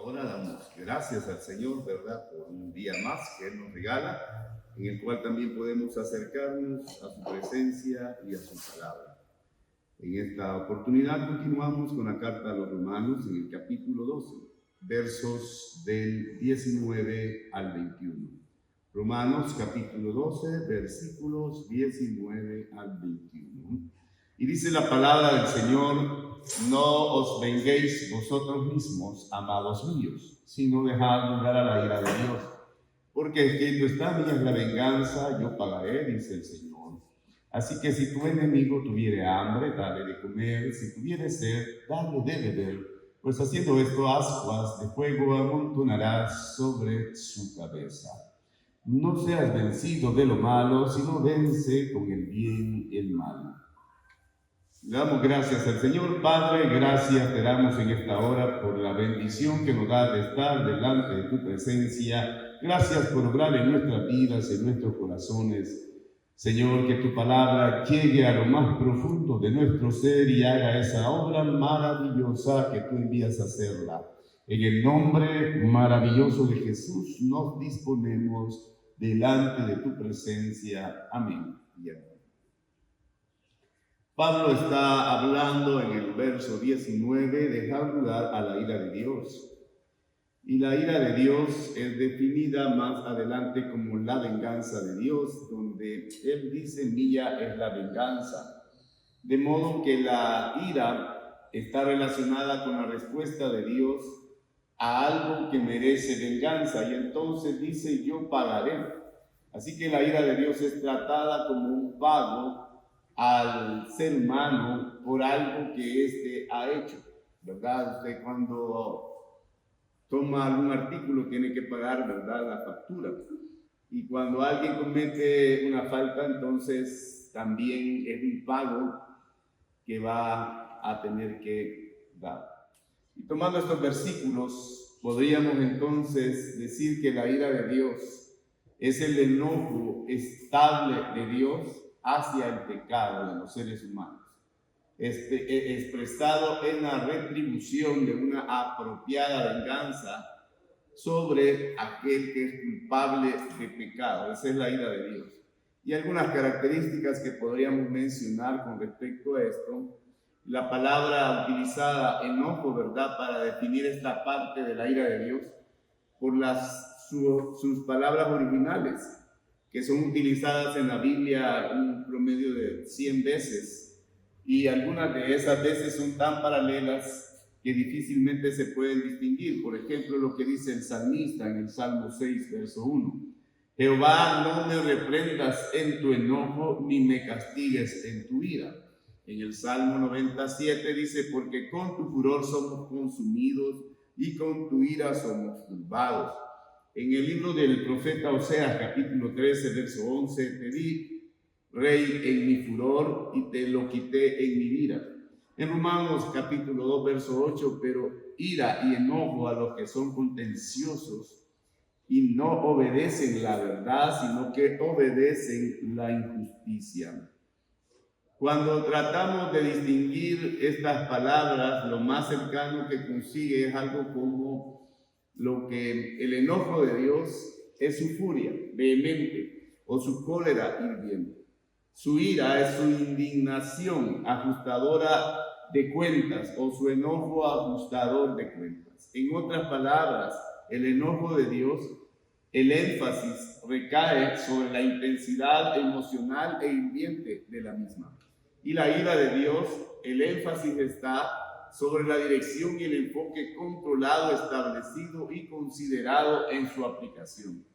Ahora damos gracias al Señor, ¿verdad?, por un día más que Él nos regala, en el cual también podemos acercarnos a su presencia y a su palabra. En esta oportunidad continuamos con la carta a los Romanos en el capítulo 12, versos del 19 al 21. Romanos capítulo 12, versículos 19 al 21. Y dice la palabra del Señor: no os venguéis vosotros mismos, amados míos, sino dejad lugar a la ira de Dios. Porque escrito está: mía es la venganza, yo pagaré, dice el Señor. Así que si tu enemigo tuviere hambre, dale de comer; si tuviere sed, dale de beber. Pues haciendo esto, ascuas de fuego amontonarás sobre su cabeza. No seas vencido de lo malo, sino vence con el bien el mal. Le damos gracias al Señor. Padre, gracias te damos en esta hora por la bendición que nos da de estar delante de tu presencia. Gracias por obrar en nuestras vidas, en nuestros corazones. Señor, que tu palabra llegue a lo más profundo de nuestro ser y haga esa obra maravillosa que tú envías a hacerla. En el nombre maravilloso de Jesús nos disponemos delante de tu presencia. Amén y amén. Pablo está hablando en el verso 19, dejar lugar a la ira de Dios. Y la ira de Dios es definida más adelante como la venganza de Dios, donde él dice: mía es la venganza. De modo que la ira está relacionada con la respuesta de Dios a algo que merece venganza, y entonces dice: yo pagaré. Así que la ira de Dios es tratada como un pago al ser humano por algo que éste ha hecho, ¿verdad? Usted cuando toma algún artículo tiene que pagar, ¿verdad?, la factura. Y cuando alguien comete una falta, entonces también es un pago que va a tener que dar. Y tomando estos versículos, podríamos entonces decir que la ira de Dios es el enojo estable de Dios hacia el pecado de los seres humanos, expresado en la retribución de una apropiada venganza sobre aquel que es culpable de pecado. Esa es la ira de Dios. Y algunas características que podríamos mencionar con respecto a esto: la palabra utilizada enojo, ¿verdad?, para definir esta parte de la ira de Dios, por sus palabras originales, que son utilizadas en la Biblia un promedio de 100 veces, y algunas de esas veces son tan paralelas que difícilmente se pueden distinguir. Por ejemplo, lo que dice el salmista en el Salmo 6, verso 1: Jehová, no me reprendas en tu enojo, ni me castigues en tu ira. En el Salmo 97 dice: porque con tu furor somos consumidos, y con tu ira somos turbados. En el libro del profeta Oseas, capítulo 13, verso 11, te di, rey, en mi furor, y te lo quité en mi ira. En Romanos, capítulo 2, verso 8, pero ira y enojo a los que son contenciosos y no obedecen la verdad, sino que obedecen la injusticia. Cuando tratamos de distinguir estas palabras, lo más cercano que consigue es algo como lo que el enojo de Dios es su furia vehemente o su cólera hirviente. Su ira es su indignación ajustadora de cuentas o su enojo ajustador de cuentas. En otras palabras, el enojo de Dios, el énfasis recae sobre la intensidad emocional e hirviente de la misma. Y la ira de Dios, el énfasis está sobre la dirección y el enfoque controlado, establecido y considerado en su aplicación.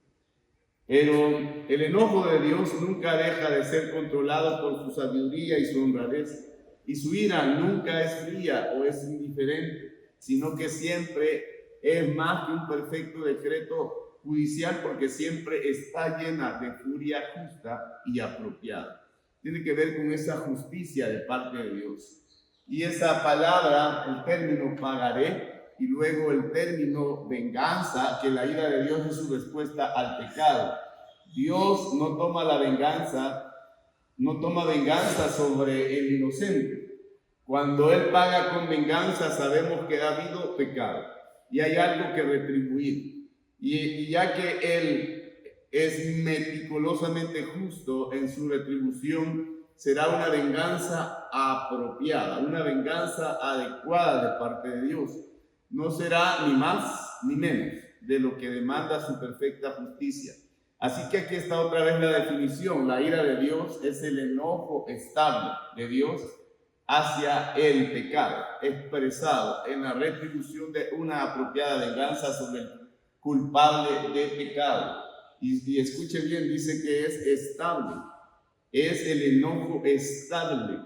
Pero el enojo de Dios nunca deja de ser controlado por su sabiduría y su honradez, y su ira nunca es fría o es indiferente, sino que siempre es más que un perfecto decreto judicial, porque siempre está llena de furia justa y apropiada. Tiene que ver con esa justicia de parte de Dios. Y esa palabra, el término pagaré, y luego el término venganza, que la ira de Dios es su respuesta al pecado. Dios no toma venganza sobre el inocente. Cuando Él paga con venganza, sabemos que ha habido pecado. y hay algo que retribuir. Y ya que Él es meticulosamente justo en su retribución, será una venganza apropiada, una venganza adecuada de parte de Dios. No será ni más ni menos de lo que demanda su perfecta justicia. Así que aquí está otra vez la definición. La ira de Dios es el enojo estable de Dios hacia el pecado, expresado en la retribución de una apropiada venganza sobre el culpable de pecado. Y escuche bien, dice que es estable, es el enojo estable.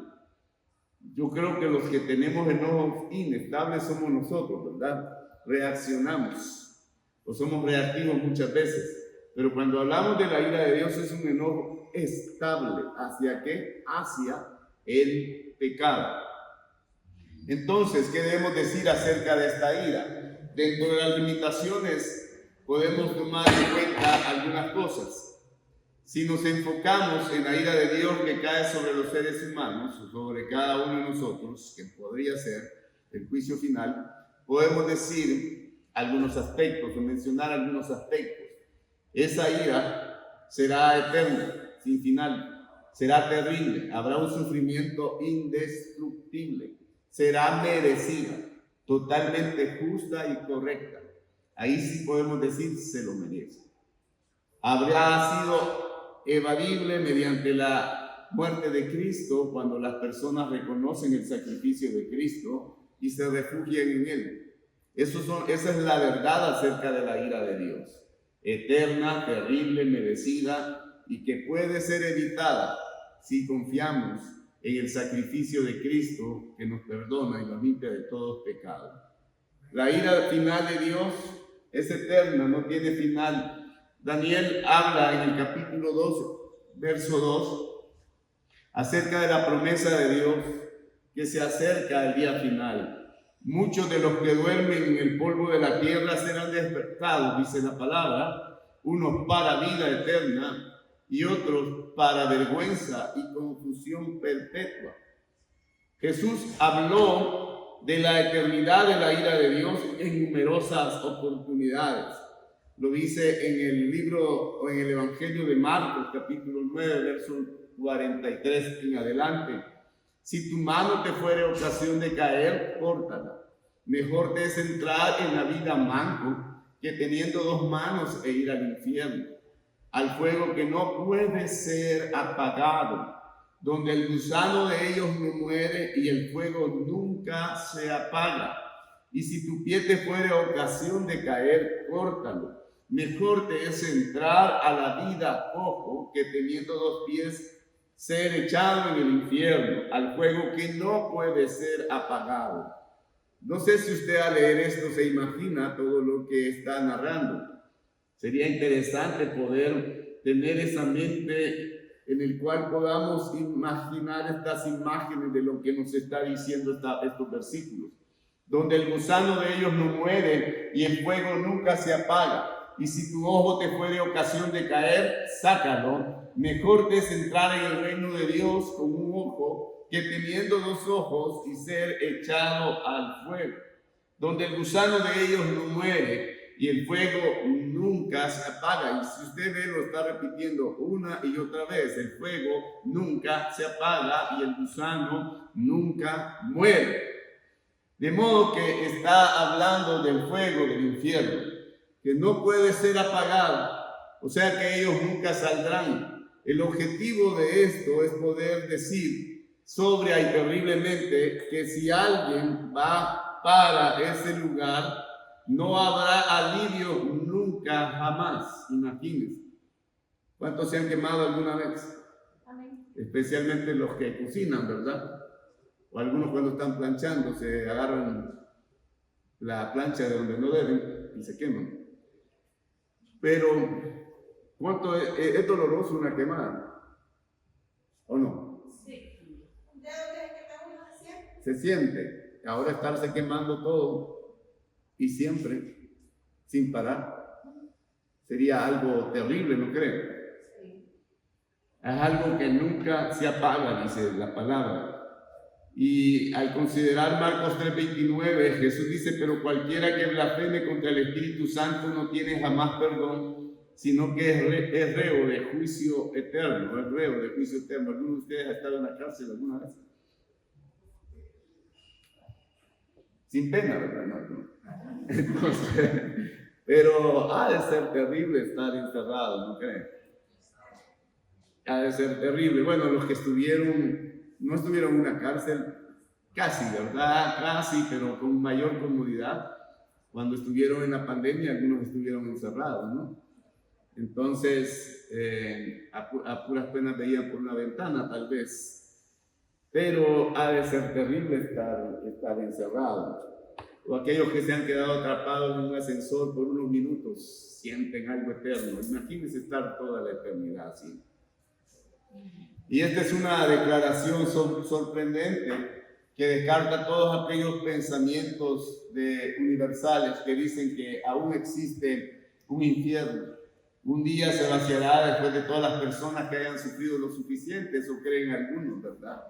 Yo creo que los que tenemos enojos inestables somos nosotros, ¿verdad? Reaccionamos o somos reactivos muchas veces. Pero cuando hablamos de la ira de Dios es un enojo estable. ¿Hacia qué? Hacia el pecado. Entonces, ¿qué debemos decir acerca de esta ira? Dentro de las limitaciones podemos tomar en cuenta algunas cosas. Si nos enfocamos en la ira de Dios que cae sobre los seres humanos, o sobre cada uno de nosotros, que podría ser el juicio final, podemos decir algunos aspectos o mencionar algunos aspectos. Esa ira será eterna, sin final, será terrible, habrá un sufrimiento indestructible, será merecida, totalmente justa y correcta. Ahí sí podemos decir, se lo merece. Habrá sido evadible mediante la muerte de Cristo cuando las personas reconocen el sacrificio de Cristo y se refugian en Él. Esa es la verdad acerca de la ira de Dios. Eterna, terrible, merecida y que puede ser evitada si confiamos en el sacrificio de Cristo que nos perdona y nos limpia de todos pecados. La ira final de Dios es eterna, no tiene final. Daniel habla en el capítulo 2, verso 2, acerca de la promesa de Dios que se acerca el día final. Muchos de los que duermen en el polvo de la tierra serán despertados, dice la palabra, unos para vida eterna y otros para vergüenza y confusión perpetua. Jesús habló de la eternidad de la ira de Dios en numerosas oportunidades. Lo dice en el libro o en el Evangelio de Marcos, capítulo 9, verso 43 en adelante. Si tu mano te fuere ocasión de caer, córtala. Mejor te es entrar en la vida manco que teniendo dos manos e ir al infierno, al fuego que no puede ser apagado, donde el gusano de ellos no muere y el fuego nunca se apaga. Y si tu pie te fuere ocasión de caer, córtalo. Mejor te es entrar a la vida cojo que teniendo dos pies ser echado en el infierno, al fuego que no puede ser apagado. No sé si usted al leer esto se imagina todo lo que está narrando. Sería interesante poder tener esa mente en el cual podamos imaginar estas imágenes de lo que nos está diciendo estos versículos, donde el gusano de ellos no muere y el fuego nunca se apaga. Y si tu ojo te fue de ocasión de caer, sácalo. Mejor te es entrar en el reino de Dios con un ojo que teniendo dos ojos y ser echado al fuego, donde el gusano de ellos no muere y el fuego nunca se apaga. Y si usted ve, lo está repitiendo una y otra vez: el fuego nunca se apaga y el gusano nunca muere. De modo que está hablando del fuego del infierno, que no puede ser apagado, o sea que ellos nunca saldrán. El objetivo de esto es poder decir sobria y terriblemente que si alguien va para ese lugar, no habrá alivio nunca, jamás. Imagínense. ¿Cuántos se han quemado alguna vez? Amén. Especialmente los que cocinan, ¿verdad? O algunos cuando están planchando se agarran la plancha de donde no deben y se queman. Pero, ¿cuánto es doloroso una quemada? ¿O no? Sí. Se siente. Ahora estarse quemando todo y siempre, sin parar, sería algo terrible, ¿no creen? Sí. Es algo que nunca se apaga, dice la palabra. Y al considerar Marcos 3:29, Jesús dice, pero cualquiera que blasfeme contra el Espíritu Santo no tiene jamás perdón, sino que es reo de juicio eterno, es reo de juicio eterno. ¿Alguno de ustedes ha estado en la cárcel alguna vez? Sin pena, ¿verdad? No. Entonces, pero ha de ser terrible estar encerrado, ¿no creen? Ha de ser terrible. Bueno, los que no estuvieron en una cárcel, casi, ¿verdad? Casi, pero con mayor comodidad. Cuando estuvieron en la pandemia, algunos estuvieron encerrados, ¿no? Entonces, a puras penas veían por una ventana, tal vez. Pero ha de ser terrible estar encerrado. O aquellos que se han quedado atrapados en un ascensor por unos minutos, sienten algo eterno. Imagínense estar toda la eternidad así. Y esta es una declaración sorprendente que descarta todos aquellos pensamientos universales que dicen que aún existe un infierno. Un día se vaciará después de todas las personas que hayan sufrido lo suficiente, eso creen algunos, ¿verdad?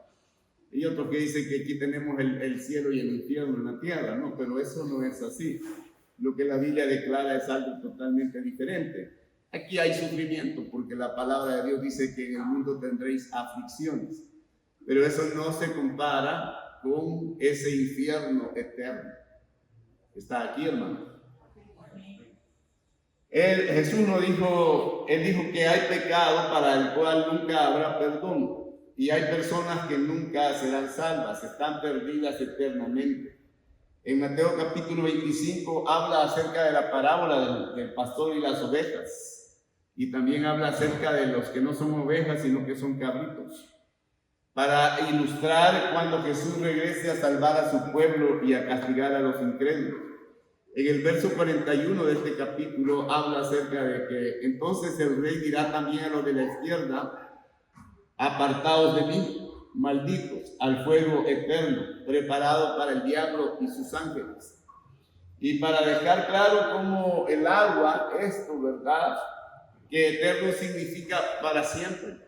Y otros que dicen que aquí tenemos el cielo y el infierno en la tierra, no, pero eso no es así. Lo que la Biblia declara es algo totalmente diferente. Aquí hay sufrimiento porque la palabra de Dios dice que en el mundo tendréis aflicciones, pero eso no se compara con ese infierno eterno. Está aquí, hermano. Jesús no dijo, él dijo que hay pecado para el cual nunca habrá perdón. Y hay personas que nunca serán salvas, están perdidas eternamente. En Mateo capítulo 25 habla acerca de la parábola del pastor y las ovejas. Y también habla acerca de los que no son ovejas, sino que son cabritos. Para ilustrar cuando Jesús regrese a salvar a su pueblo y a castigar a los incrédulos. En el verso 41 de este capítulo habla acerca de que entonces el rey dirá también a los de la izquierda: apartados de mí, malditos, al fuego eterno, preparado para el diablo y sus ángeles. Y para dejar claro cómo el agua, esto, ¿verdad? Que eterno significa para siempre.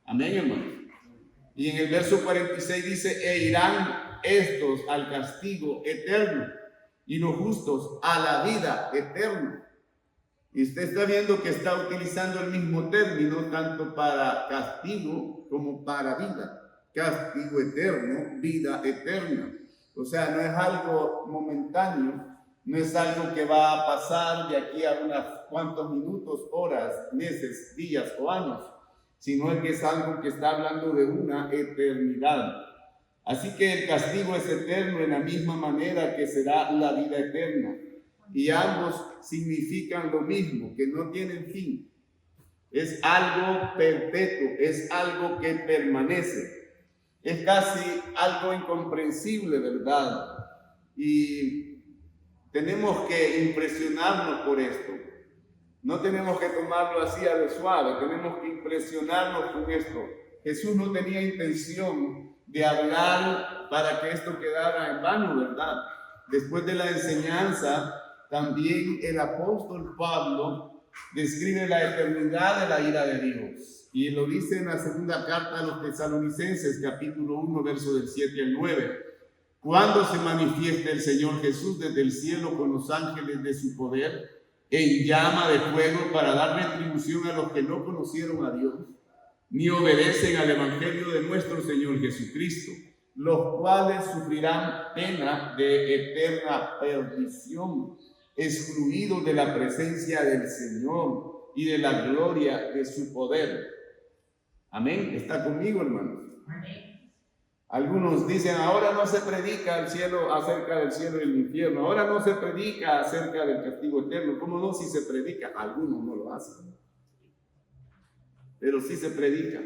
Amén, hermano. Y en el verso 46 dice: e irán estos al castigo eterno, y los justos a la vida eterna. Y usted está viendo que está utilizando el mismo término tanto para castigo como para vida. Castigo eterno, vida eterna. O sea, no es algo momentáneo, no es algo que va a pasar de aquí a unos cuantos minutos, horas, meses, días o años, sino que es algo que está hablando de una eternidad. Así que el castigo es eterno en la misma manera que será la vida eterna. Y ambos significan lo mismo, que no tienen fin. Es algo perpetuo, es algo que permanece. Es casi algo incomprensible, ¿verdad? Y tenemos que impresionarnos por esto. No tenemos que tomarlo así a lo suave, tenemos que impresionarnos con esto. Jesús no tenía intención de hablar para que esto quedara en vano, ¿verdad? Después de la enseñanza, también el apóstol Pablo describe la eternidad de la ira de Dios. Y lo dice en la segunda carta a los Tesalonicenses, capítulo 1, verso del 7 al 9. Cuando se manifieste el Señor Jesús desde el cielo con los ángeles de su poder, en llama de fuego, para dar retribución a los que no conocieron a Dios, ni obedecen al evangelio de nuestro Señor Jesucristo, los cuales sufrirán pena de eterna perdición, excluidos de la presencia del Señor y de la gloria de su poder. Amén. ¿Está conmigo, hermanos? Amén. Algunos dicen: ahora no se predica acerca del cielo y el infierno, ahora no se predica acerca del castigo eterno. ¿Cómo no? Si se predica, algunos no lo hacen, pero sí se predica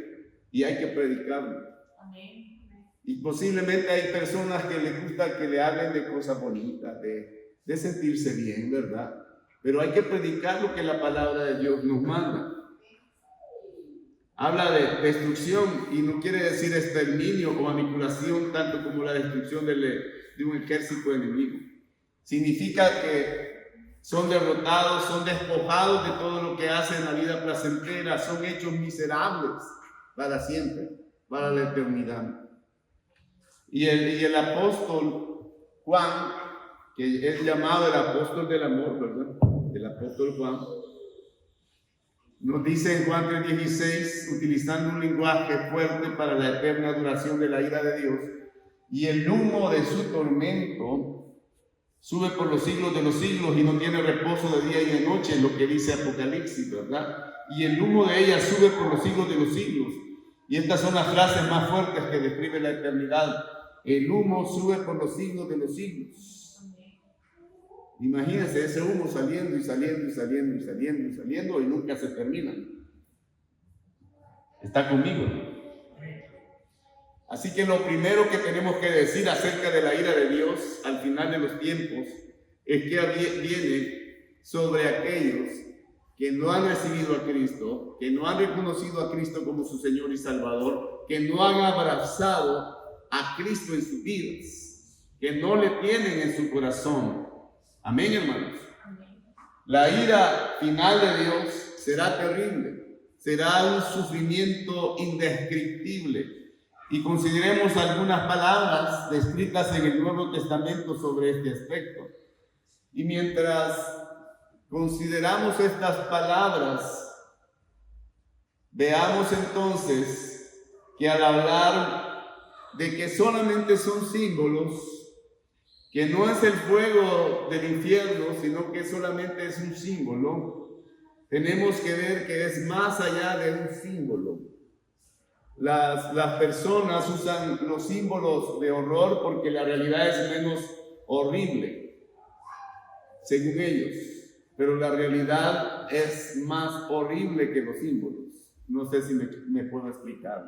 y hay que predicarlo. Amén. Y posiblemente hay personas que les gusta que le hablen de cosas bonitas, de sentirse bien, ¿verdad? Pero hay que predicar lo que la palabra de Dios nos manda. Habla de destrucción y no quiere decir exterminio o manipulación, tanto como la destrucción de un ejército enemigo. Significa que son derrotados, son despojados de todo lo que hacen en la vida placentera, son hechos miserables para siempre, para la eternidad. Y el apóstol Juan, que es llamado el apóstol del amor, ¿verdad? El apóstol Juan, nos dice en Juan 3:16, utilizando un lenguaje fuerte para la eterna duración de la ira de Dios, y el humo de su tormento sube por los siglos de los siglos y no tiene reposo de día y de noche, lo que dice Apocalipsis, ¿verdad? Y el humo de ella sube por los siglos de los siglos. Y estas son las frases más fuertes que describen la eternidad. El humo sube por los siglos de los siglos. Imagínense ese humo saliendo y saliendo y saliendo y saliendo y saliendo y nunca se termina. ¿Está conmigo? Así que lo primero que tenemos que decir acerca de la ira de Dios al final de los tiempos es que viene sobre aquellos que no han recibido a Cristo, que no han reconocido a Cristo como su Señor y Salvador, que no han abrazado a Cristo en sus vidas, que no le tienen en su corazón. Amén, hermanos. La ira final de Dios será terrible, será un sufrimiento indescriptible. Y consideremos algunas palabras descritas en el Nuevo Testamento sobre este aspecto. Y mientras consideramos estas palabras, veamos entonces que al hablar de que solamente son símbolos, que no es el fuego del infierno, sino que solamente es un símbolo, tenemos que ver que es más allá de un símbolo. Las personas usan los símbolos de horror porque la realidad es menos horrible, según ellos. Pero la realidad es más horrible que los símbolos. No sé si me puedo explicar.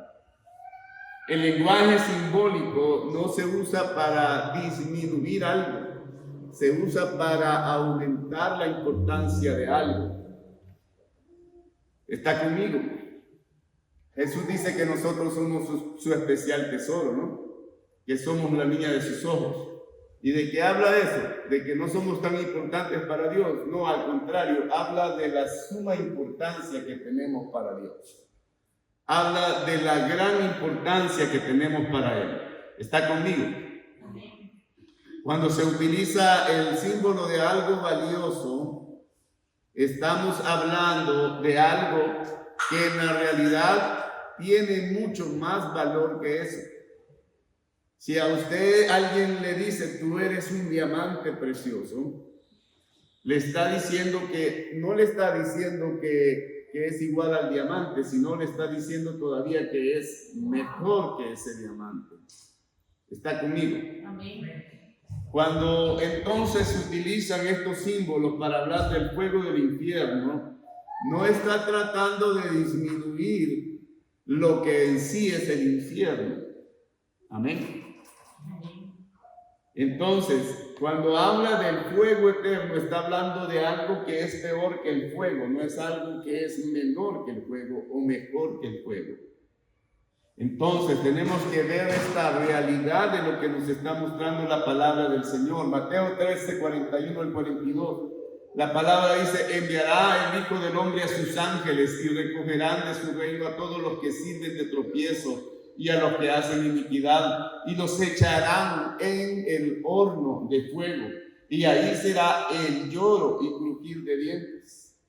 El lenguaje simbólico no se usa para disminuir algo, se usa para aumentar la importancia de algo. ¿Está conmigo? Jesús dice que nosotros somos su especial tesoro, ¿no? Que somos la niña de sus ojos. ¿Y de qué habla eso? De que no somos tan importantes para Dios. No, al contrario, habla de la suma importancia que tenemos para Dios. Habla de la gran importancia que tenemos para Él. ¿Está conmigo? Cuando se utiliza el símbolo de algo valioso, estamos hablando de algo que en la realidad tiene mucho más valor que eso. Si a usted alguien le dice, tú eres un diamante precioso, le está diciendo que, no le está diciendo que es igual al diamante, sino le está diciendo todavía que es mejor que ese diamante. ¿Está conmigo? Amén. Cuando entonces se utilizan estos símbolos para hablar del fuego del infierno, no está tratando de disminuir lo que en sí es el infierno. Amén. Entonces, cuando habla del fuego eterno, está hablando de algo que es peor que el fuego, no es algo que es menor que el fuego o mejor que el fuego. Entonces, tenemos que ver esta realidad de lo que nos está mostrando la palabra del Señor. Mateo 13, 41 al 42. La palabra dice, enviará el Hijo del Hombre a sus ángeles y recogerán de su reino a todos los que sirven de tropiezo y a los que hacen iniquidad, y los echarán en el horno de fuego, y ahí será el lloro y crujir de dientes.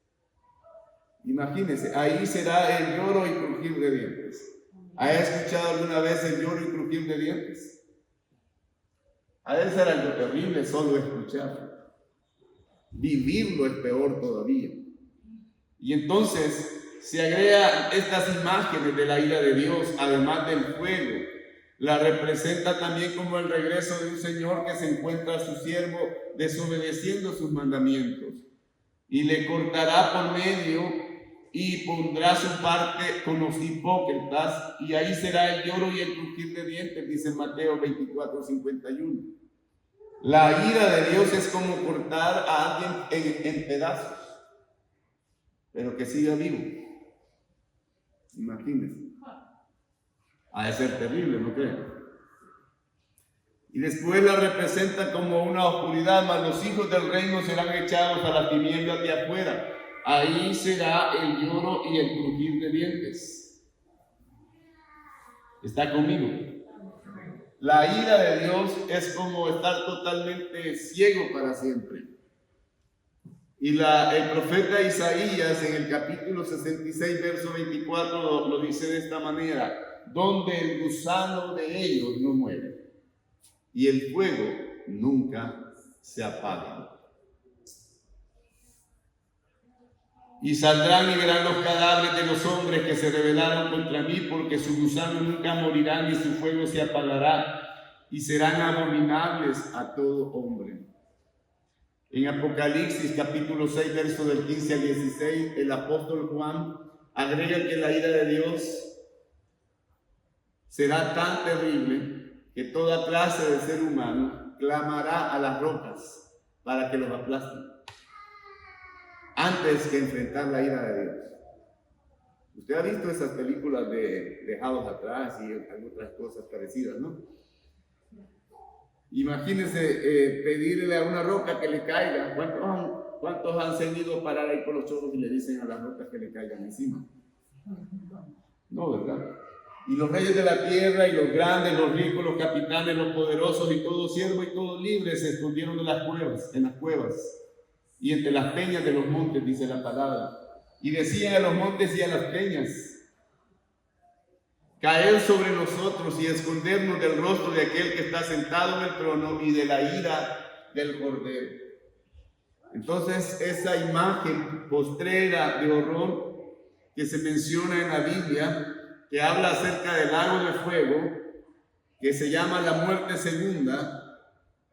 Imagínense, ahí será el lloro y crujir de dientes. ¿Ha escuchado alguna vez el lloro y crujir de dientes? Ha de ser algo terrible solo escucharlo. Vivirlo es peor todavía. Y entonces se agregan estas imágenes de la ira de Dios, además del fuego. La representa también como el regreso de un Señor que se encuentra a su siervo desobedeciendo sus mandamientos. Y le cortará por medio y pondrá su parte con los hipócritas, y ahí será el lloro y el crujir de dientes, dice Mateo 24, 51. La ira de Dios es como cortar a alguien en pedazos, pero que siga vivo. Imagínense. Ha de ser terrible, ¿no creen? Y después la representa como una oscuridad, mas los hijos del reino serán echados a las tinieblas de afuera. Ahí será el lloro y el crujir de dientes. ¿Está conmigo? La ira de Dios es como estar totalmente ciego para siempre. Y el profeta Isaías en el capítulo 66, verso 24 lo dice de esta manera: donde el gusano de ellos no muere y el fuego nunca se apaga. Y saldrán y verán los cadáveres de los hombres que se rebelaron contra mí, porque su gusano nunca morirá ni su fuego se apagará, y serán abominables a todo hombre. En Apocalipsis capítulo 6, verso del 15 al 16, el apóstol Juan agrega que la ira de Dios será tan terrible que toda clase de ser humano clamará a las rocas para que los aplasten, antes que enfrentar la ira de Dios. Usted ha visto esas películas de Dejados Atrás y otras cosas parecidas, ¿no? Imagínense pedirle a una roca que le caiga. ¿Cuántos han seguido parar ahí por los chorros y le dicen a las rocas que le caigan encima? No, ¿verdad? Y los reyes de la tierra y los grandes, los ricos, los capitanes, los poderosos y todo siervo y todo libre se escondieron en las cuevas y entre las peñas de los montes, dice la palabra. Y decían a los montes y a las peñas: caer sobre nosotros y escondernos del rostro de aquel que está sentado en el trono y de la ira del Cordero. Entonces, esa imagen postrera de horror que se menciona en la Biblia, que habla acerca del lago de fuego, que se llama la muerte segunda,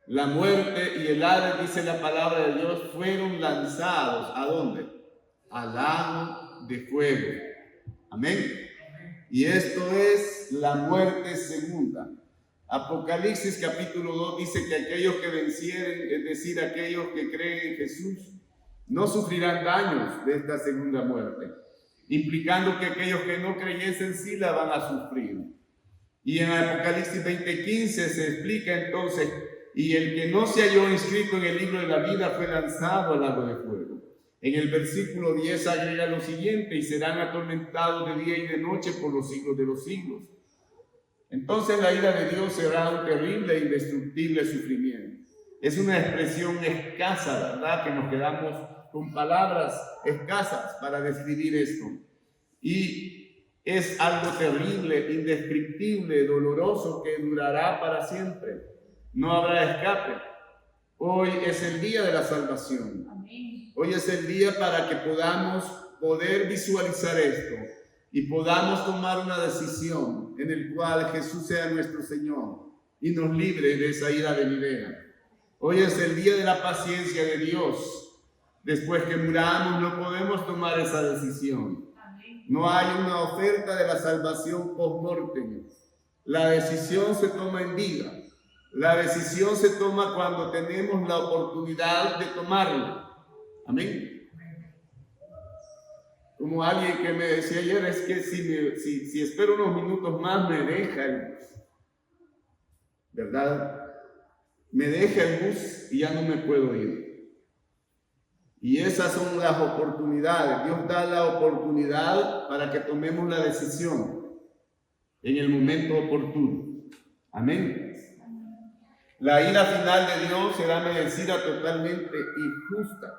la muerte y el Hades, dice la palabra de Dios, fueron lanzados, ¿a dónde? Al lago de fuego. Amén. Y esto es la muerte segunda. Apocalipsis capítulo 2 dice que aquellos que vencieren, es decir, aquellos que creen en Jesús, no sufrirán daños de esta segunda muerte, implicando que aquellos que no creyesen sí la van a sufrir. Y en Apocalipsis 20:15 se explica entonces: y el que no se halló inscrito en el libro de la vida fue lanzado al lago de fuego. En el versículo 10 agrega lo siguiente: y serán atormentados de día y de noche por los siglos de los siglos. Entonces la ira de Dios será un terrible e indestructible sufrimiento. Es una expresión escasa, ¿verdad? Que nos quedamos con palabras escasas para describir esto. Y es algo terrible, indescriptible, doloroso, que durará para siempre. No habrá escape. Hoy es el día de la salvación. Hoy es el día para que podamos poder visualizar esto y podamos tomar una decisión en el cual Jesús sea nuestro Señor y nos libre de esa ira venidera. Hoy es el día de la paciencia de Dios. Después que muramos no podemos tomar esa decisión. No hay una oferta de la salvación post-mortem. La decisión se toma en vida. La decisión se toma cuando tenemos la oportunidad de tomarla. Amén. Como alguien que me decía ayer, es que si espero unos minutos más me deja el bus, ¿verdad? Me deja el bus y ya no me puedo ir. Y esas son las oportunidades. Dios da la oportunidad para que tomemos la decisión en el momento oportuno. Amén. La ira final de Dios será merecida totalmente y justa.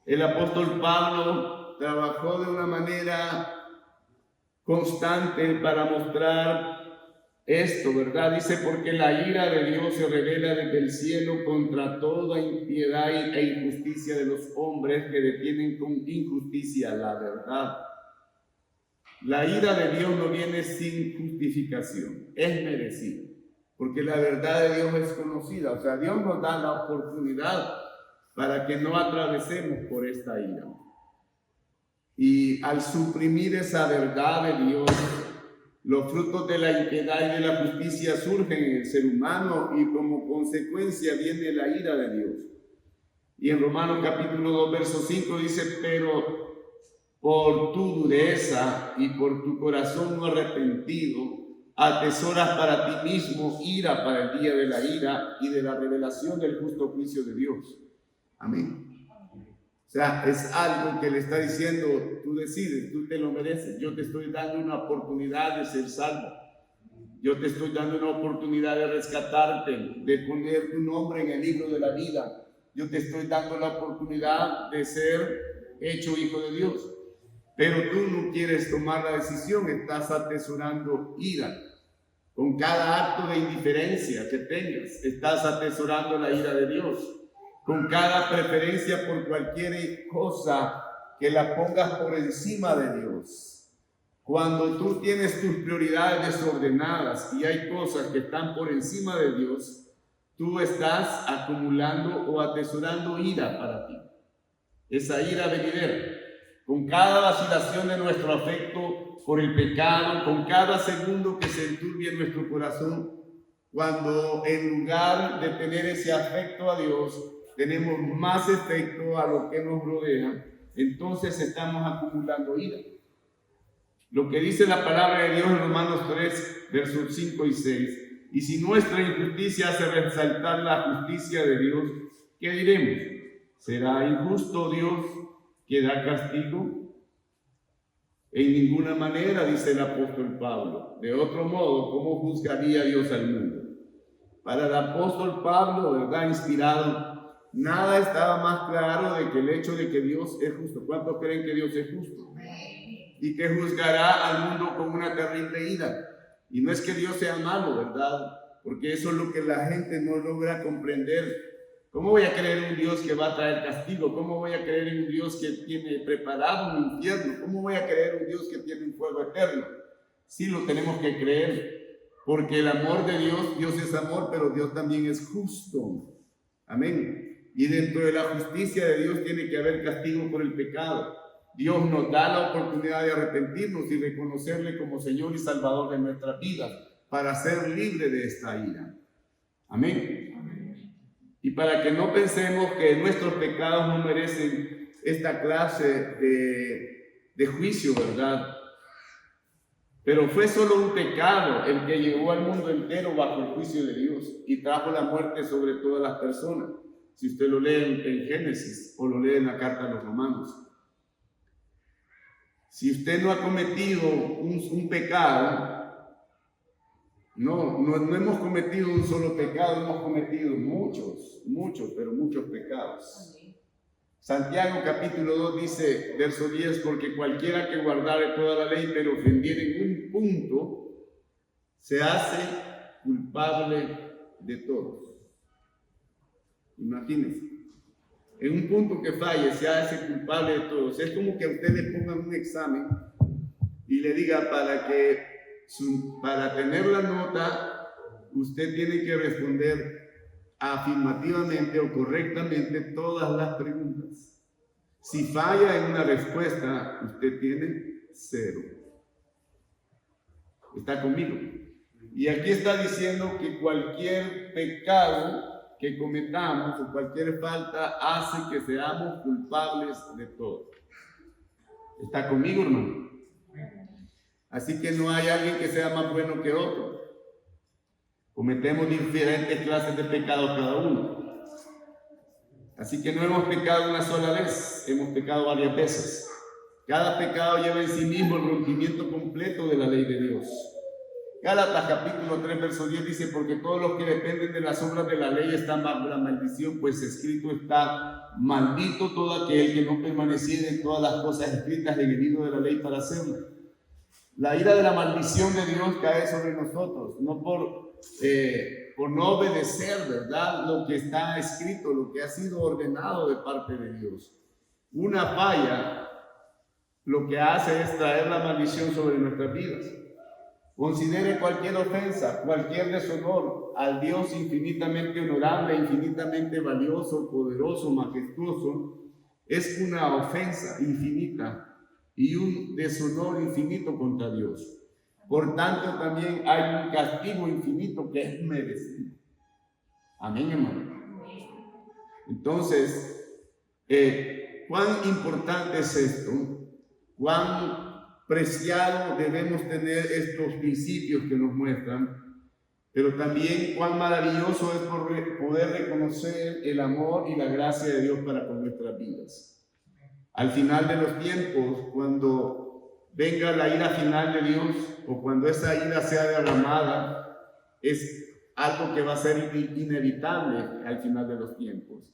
El apóstol Pablo trabajó de una manera constante para mostrar esto, ¿verdad? Dice: porque la ira de Dios se revela desde el cielo contra toda impiedad e injusticia de los hombres que detienen con injusticia la verdad. La ira de Dios no viene sin justificación, es merecida, porque la verdad de Dios es conocida. O sea, Dios nos da la oportunidad para que no atravesemos por esta ira. Y al suprimir esa verdad de Dios, los frutos de la impiedad y de la justicia surgen en el ser humano y como consecuencia viene la ira de Dios. Y en Romanos capítulo 2, verso 5 dice: pero por tu dureza y por tu corazón no arrepentido, atesoras para ti mismo ira para el día de la ira y de la revelación del justo juicio de Dios. Amén. O sea, es algo que le está diciendo: tú decides, tú te lo mereces, yo te estoy dando una oportunidad de ser salvo. Yo te estoy dando una oportunidad de rescatarte, de poner tu nombre en el libro de la vida. Yo te estoy dando la oportunidad de ser hecho hijo de Dios. Pero tú no quieres tomar la decisión, estás atesorando ira. Con cada acto de indiferencia que tengas, estás atesorando la ira de Dios. Con cada preferencia por cualquier cosa que la pongas por encima de Dios. Cuando tú tienes tus prioridades desordenadas y hay cosas que están por encima de Dios, tú estás acumulando o atesorando ira para ti. Esa ira venidera. Con cada vacilación de nuestro afecto por el pecado, con cada segundo que se enturbie en nuestro corazón, cuando en lugar de tener ese afecto a Dios, tenemos más afecto a lo que nos rodea, entonces estamos acumulando ira. Lo que dice la palabra de Dios en Romanos 3, versos 5 y 6. Y si nuestra injusticia hace resaltar la justicia de Dios, ¿qué diremos? ¿Será injusto Dios que da castigo? En ninguna manera, dice el apóstol Pablo. De otro modo, ¿cómo juzgaría Dios al mundo? Para el apóstol Pablo, ¿verdad? Inspirado, nada estaba más claro de que el hecho de que Dios es justo. ¿Cuántos creen que Dios es justo? Y que juzgará al mundo con una terrible ira. Y no es que Dios sea malo, ¿verdad? Porque eso es lo que la gente no logra comprender. ¿Cómo voy a creer en un Dios que va a traer castigo? ¿Cómo voy a creer en un Dios que tiene preparado un infierno? ¿Cómo voy a creer en un Dios que tiene un fuego eterno? Sí lo tenemos que creer, porque el amor de Dios, Dios es amor, pero Dios también es justo. Amén. Y dentro de la justicia de Dios tiene que haber castigo por el pecado. Dios nos da la oportunidad de arrepentirnos y reconocerle como Señor y Salvador de nuestras vidas para ser libre de esta ira. Amén. Amén. Y para que no pensemos que nuestros pecados no merecen esta clase de juicio, ¿verdad? Pero fue solo un pecado el que llevó al mundo entero bajo el juicio de Dios y trajo la muerte sobre todas las personas. Si usted lo lee en Génesis o lo lee en la carta a los Romanos. Si usted no ha cometido un pecado, no hemos cometido un solo pecado, hemos cometido muchos pecados. Santiago capítulo 2 dice, verso 10, porque cualquiera que guardare toda la ley pero ofendiere en un punto, se hace culpable de todos. Imagínense. En un punto que falle, se hace culpable de todos. Es como que a usted le pongan un examen y le diga para tener la nota, usted tiene que responder afirmativamente o correctamente todas las preguntas. Si falla en una respuesta, usted tiene 0. ¿Está conmigo? Y aquí está diciendo que cualquier pecado que cometamos o cualquier falta hace que seamos culpables de todo. ¿Está conmigo, hermano? Así que no hay alguien que sea más bueno que otro. Cometemos diferentes clases de pecados cada uno. Así que no hemos pecado una sola vez, hemos pecado varias veces. Cada pecado lleva en sí mismo el rompimiento completo de la ley de Dios. Gálatas capítulo 3, verso 10 dice, porque todos los que dependen de las obras de la ley están bajo la maldición, pues escrito está, maldito todo aquel que no permaneciera en todas las cosas escritas en el libro de la ley para hacerlas. La ira de la maldición de Dios cae sobre nosotros, no por no obedecer, ¿verdad?, lo que está escrito, lo que ha sido ordenado de parte de Dios. Una falla lo que hace es traer la maldición sobre nuestras vidas. Considere cualquier ofensa, cualquier deshonor al Dios infinitamente honorable, infinitamente valioso, poderoso, majestuoso, es una ofensa infinita y un deshonor infinito contra Dios. Por tanto, también hay un castigo infinito que es merecido. Amén, hermano. Entonces, ¿cuán importante es esto? ¿Cuán preciado debemos tener estos principios que nos muestran? Pero también cuán maravilloso es poder reconocer el amor y la gracia de Dios para con nuestras vidas. Al final de los tiempos, cuando venga la ira final de Dios o cuando esa ira sea derramada, es algo que va a ser inevitable al final de los tiempos.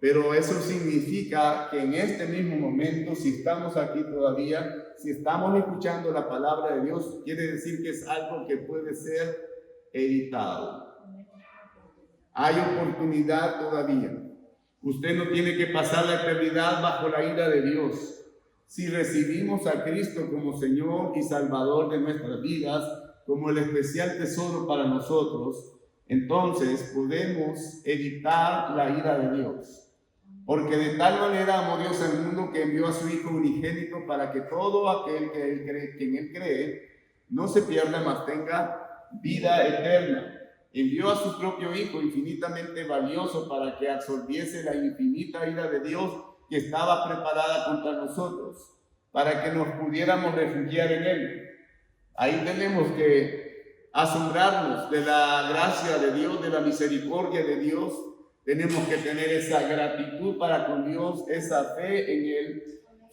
Pero eso significa que en este mismo momento, si estamos aquí todavía, si estamos escuchando la palabra de Dios, quiere decir que es algo que puede ser evitado. Hay oportunidad todavía. Usted no tiene que pasar la eternidad bajo la ira de Dios. Si recibimos a Cristo como Señor y Salvador de nuestras vidas, como el especial tesoro para nosotros, entonces podemos evitar la ira de Dios. Porque de tal manera amó Dios al mundo que envió a su Hijo unigénito para que todo aquel que en Él cree no se pierda, mas tenga vida eterna. Envió a su propio Hijo infinitamente valioso para que absorbiese la infinita ira de Dios que estaba preparada contra nosotros, para que nos pudiéramos refugiar en Él. Ahí tenemos que asombrarnos de la gracia de Dios, de la misericordia de Dios. Tenemos que tener esa gratitud para con Dios, esa fe en Él.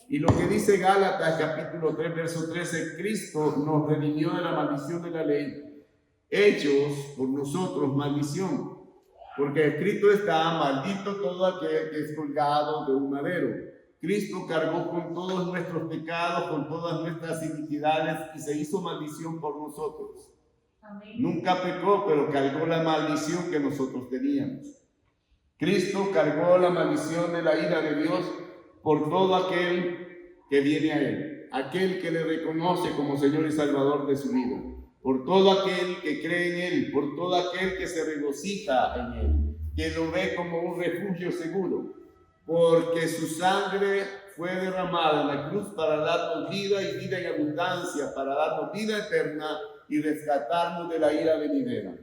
Y lo que dice Gálatas capítulo 3, verso 13, Cristo nos redimió de la maldición de la ley, hechos por nosotros maldición, porque escrito está: maldito todo aquel que es colgado de un madero. Cristo cargó con todos nuestros pecados, con todas nuestras iniquidades, y se hizo maldición por nosotros. Amén. Nunca pecó, pero cargó la maldición que nosotros teníamos. Cristo cargó la maldición de la ira de Dios por todo aquel que viene a Él, aquel que le reconoce como Señor y Salvador de su vida, por todo aquel que cree en Él, por todo aquel que se regocija en Él, que lo ve como un refugio seguro, porque su sangre fue derramada en la cruz para darnos vida y vida en abundancia, para darnos vida eterna y rescatarnos de la ira venidera.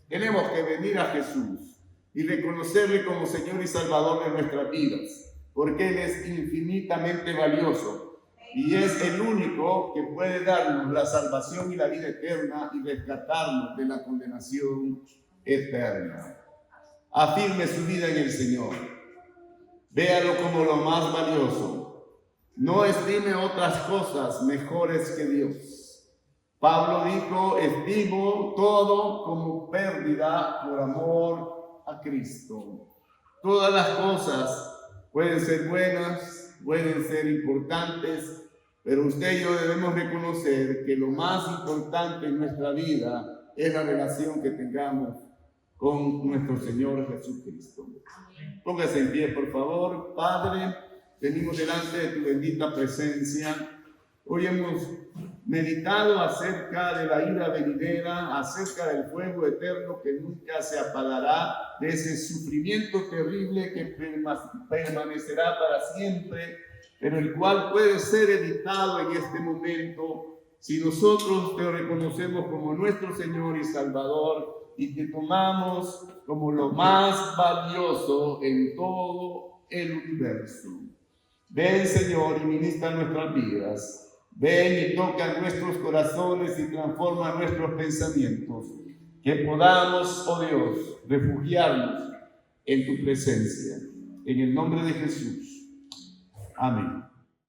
Tenemos que venir a Jesús y reconocerle como Señor y Salvador de nuestras vidas, porque Él es infinitamente valioso y es el único que puede darnos la salvación y la vida eterna y rescatarnos de la condenación eterna. Afirme su vida en el Señor. Véalo como lo más valioso. No estime otras cosas mejores que Dios. Pablo dijo: estimo todo como pérdida por amor a Cristo. Todas las cosas pueden ser buenas, pueden ser importantes, pero usted y yo debemos reconocer que lo más importante en nuestra vida es la relación que tengamos con nuestro Señor Jesucristo. Póngase en pie, por favor. Padre, venimos delante de tu bendita presencia. Hoy hemos meditado acerca de la ira venidera, acerca del fuego eterno que nunca se apagará, de ese sufrimiento terrible que permanecerá para siempre, pero el cual puede ser evitado en este momento si nosotros te reconocemos como nuestro Señor y Salvador y te tomamos como lo más valioso en todo el universo. Ven, Señor, y ministra nuestras vidas. Ven y toca nuestros corazones y transforma nuestros pensamientos. Que podamos, oh Dios, refugiarnos en tu presencia. En el nombre de Jesús. Amén.